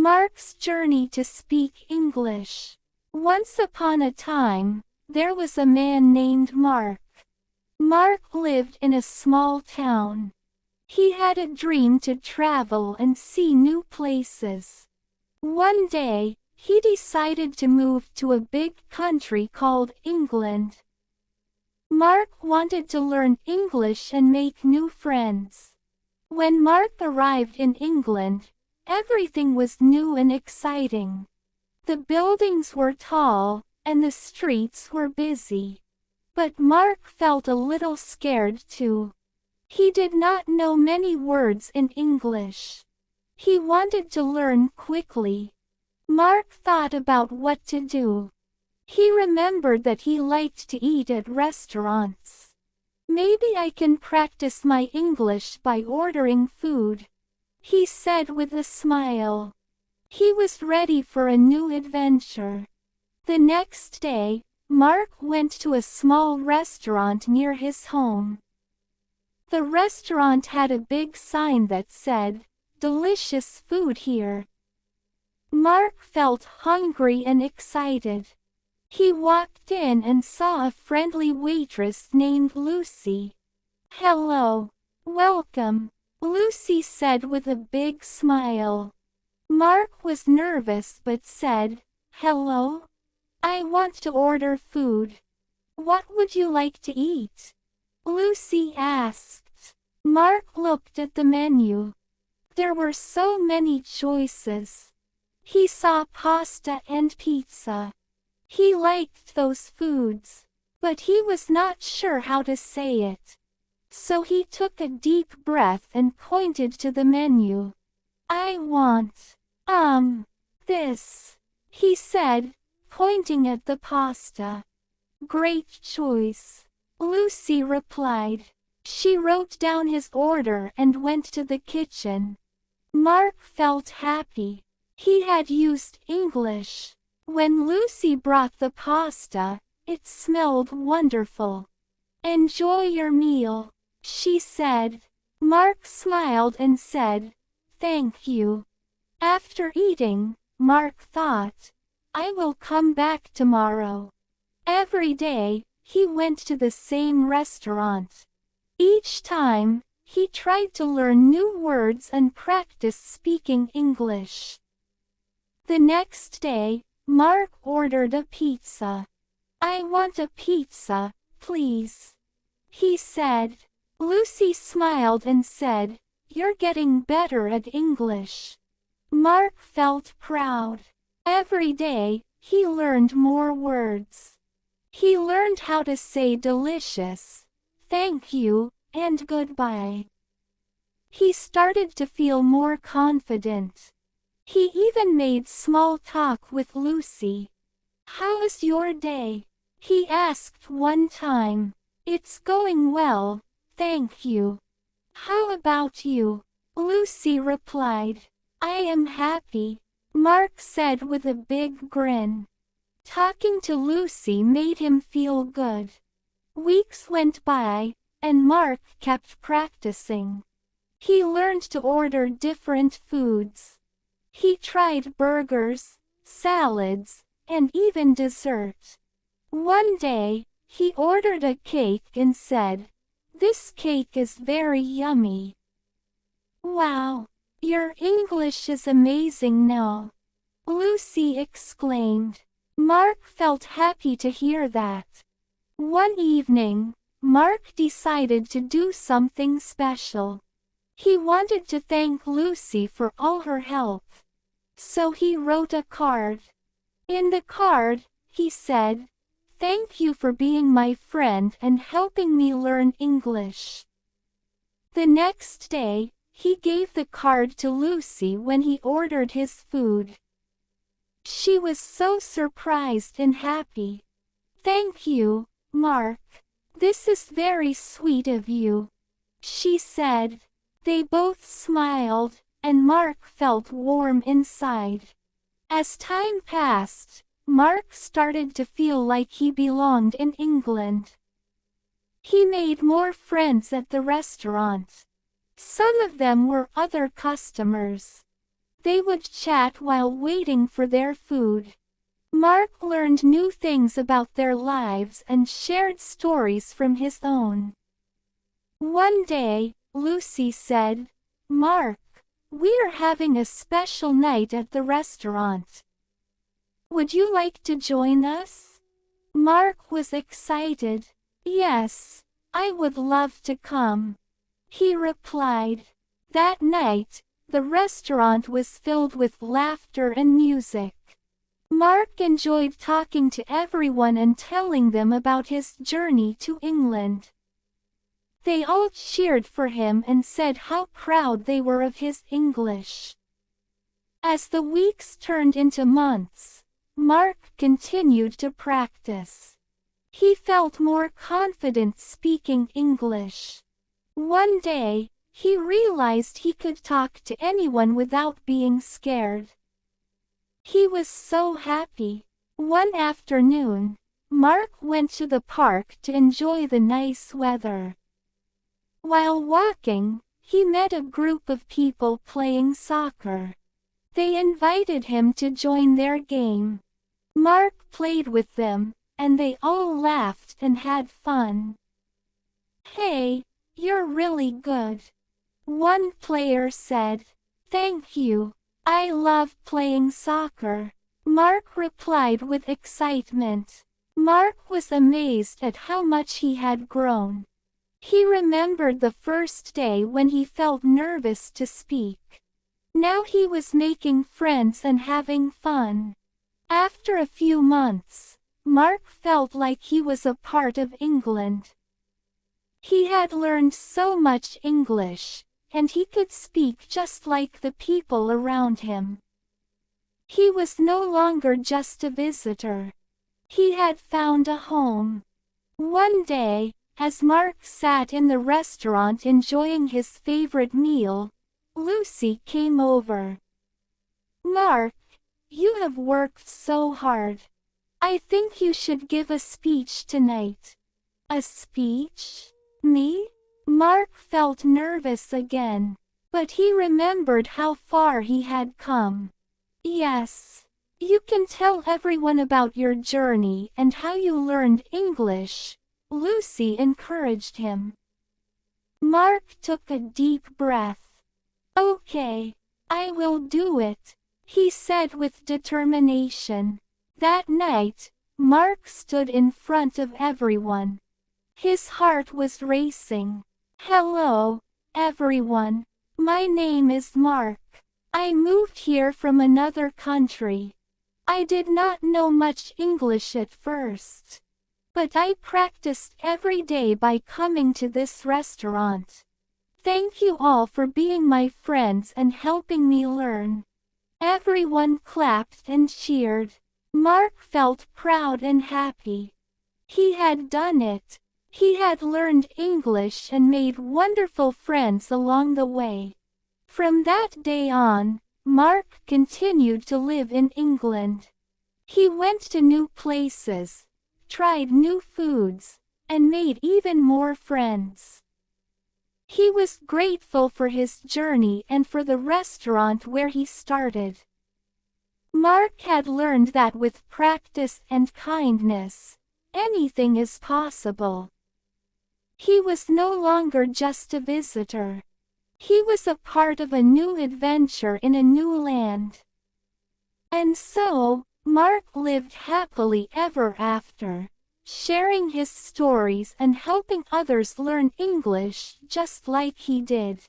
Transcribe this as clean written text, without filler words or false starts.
Mark's journey to speak English. Once upon a time, there was a man named Mark. Mark lived in a small town. He had a dream to travel and see new places. One day, he decided to move to a big country called England. Mark wanted to learn English and make new friends. When Mark arrived in England, everything was new and exciting. The buildings were tall, and the streets were busy. But Mark felt a little scared too. He did not know many words in English. He wanted to learn quickly. Mark thought about what to do. He remembered that he liked to eat at restaurants. Maybe I can practice my English by ordering food, he said with a smile. He was ready for a new adventure. The next day, Mark went to a small restaurant near his home. The restaurant had a big sign that said, "Delicious food here." Mark felt hungry and excited. He walked in and saw a friendly waitress named Lucy. "Hello. Welcome," Lucy said with a big smile. Mark was nervous but said, "Hello? I want to order food. What would you like to eat?" Lucy asked. Mark looked at the menu. There were so many choices. He saw pasta and pizza. He liked those foods, but he was not sure how to say it. So he took a deep breath and pointed to the menu. "I want, this," he said, pointing at the pasta. "Great choice," Lucy replied. She wrote down his order and went to the kitchen. Mark felt happy. He had used English. When Lucy brought the pasta, it smelled wonderful. "Enjoy your meal," she said. Mark smiled and said, "Thank you." After eating, Mark thought, "I will come back tomorrow." Every day, he went to the same restaurant. Each time, he tried to learn new words and practice speaking English. The next day, Mark ordered a pizza. "I want a pizza, please," he said. Lucy smiled and said, "You're getting better at English." Mark felt proud. Every day, he learned more words. He learned how to say delicious, thank you, and goodbye. He started to feel more confident. He even made small talk with Lucy. "How is your day?" he asked one time. "It's going well, thank you." "How about you?" Lucy replied. "I am happy," Mark said with a big grin. Talking to Lucy made him feel good. Weeks went by, and Mark kept practicing. He learned to order different foods. He tried burgers, salads, and even dessert. One day, he ordered a cake and said, "This cake is very yummy." "Wow, your English is amazing now," Lucy exclaimed. Mark felt happy to hear that. One evening, Mark decided to do something special. He wanted to thank Lucy for all her help. So he wrote a card. In the card, he said, "Thank you for being my friend and helping me learn English." The next day, he gave the card to Lucy when he ordered his food. She was so surprised and happy. "Thank you, Mark. This is very sweet of you," she said. They both smiled, and Mark felt warm inside. As time passed, Mark started to feel like he belonged in England. He made more friends at the restaurant. Some of them were other customers. They would chat while waiting for their food. Mark learned new things about their lives and shared stories from his own. One day, Lucy said, "Mark, we're having a special night at the restaurant. Would you like to join us?" Mark was excited. "Yes, I would love to come," he replied. That night, the restaurant was filled with laughter and music. Mark enjoyed talking to everyone and telling them about his journey to England. They all cheered for him and said how proud they were of his English. As the weeks turned into months, Mark continued to practice. He felt more confident speaking English. One day, he realized he could talk to anyone without being scared. He was so happy. One afternoon, Mark went to the park to enjoy the nice weather. While walking, he met a group of people playing soccer. They invited him to join their game. Mark played with them, and they all laughed and had fun. "Hey, you're really good," one player said. "Thank you. I love playing soccer," Mark replied with excitement. Mark was amazed at how much he had grown. He remembered the first day when he felt nervous to speak. Now he was making friends and having fun. After a few months, Mark felt like he was a part of England. He had learned so much English, and he could speak just like the people around him. He was no longer just a visitor. He had found a home. One day, as Mark sat in the restaurant enjoying his favorite meal, Lucy came over. "Mark, you have worked so hard. I think you should give a speech tonight." "A speech? Me?" Mark felt nervous again, but he remembered how far he had come. "Yes. You can tell everyone about your journey and how you learned English," Lucy encouraged him. Mark took a deep breath. "Okay, I will do it," he said with determination. That night, Mark stood in front of everyone. His heart was racing. "Hello, everyone. My name is Mark. I moved here from another country. I did not know much English at first, but I practiced every day by coming to this restaurant. Thank you all for being my friends and helping me learn." Everyone clapped and cheered. Mark felt proud and happy. He had done it. He had learned English and made wonderful friends along the way. From that day on, Mark continued to live in England. He went to new places, tried new foods, and made even more friends. He was grateful for his journey and for the restaurant where he started. Mark had learned that with practice and kindness, anything is possible. He was no longer just a visitor. He was a part of a new adventure in a new land. And so, Mark lived happily ever after, sharing his stories and helping others learn English just like he did.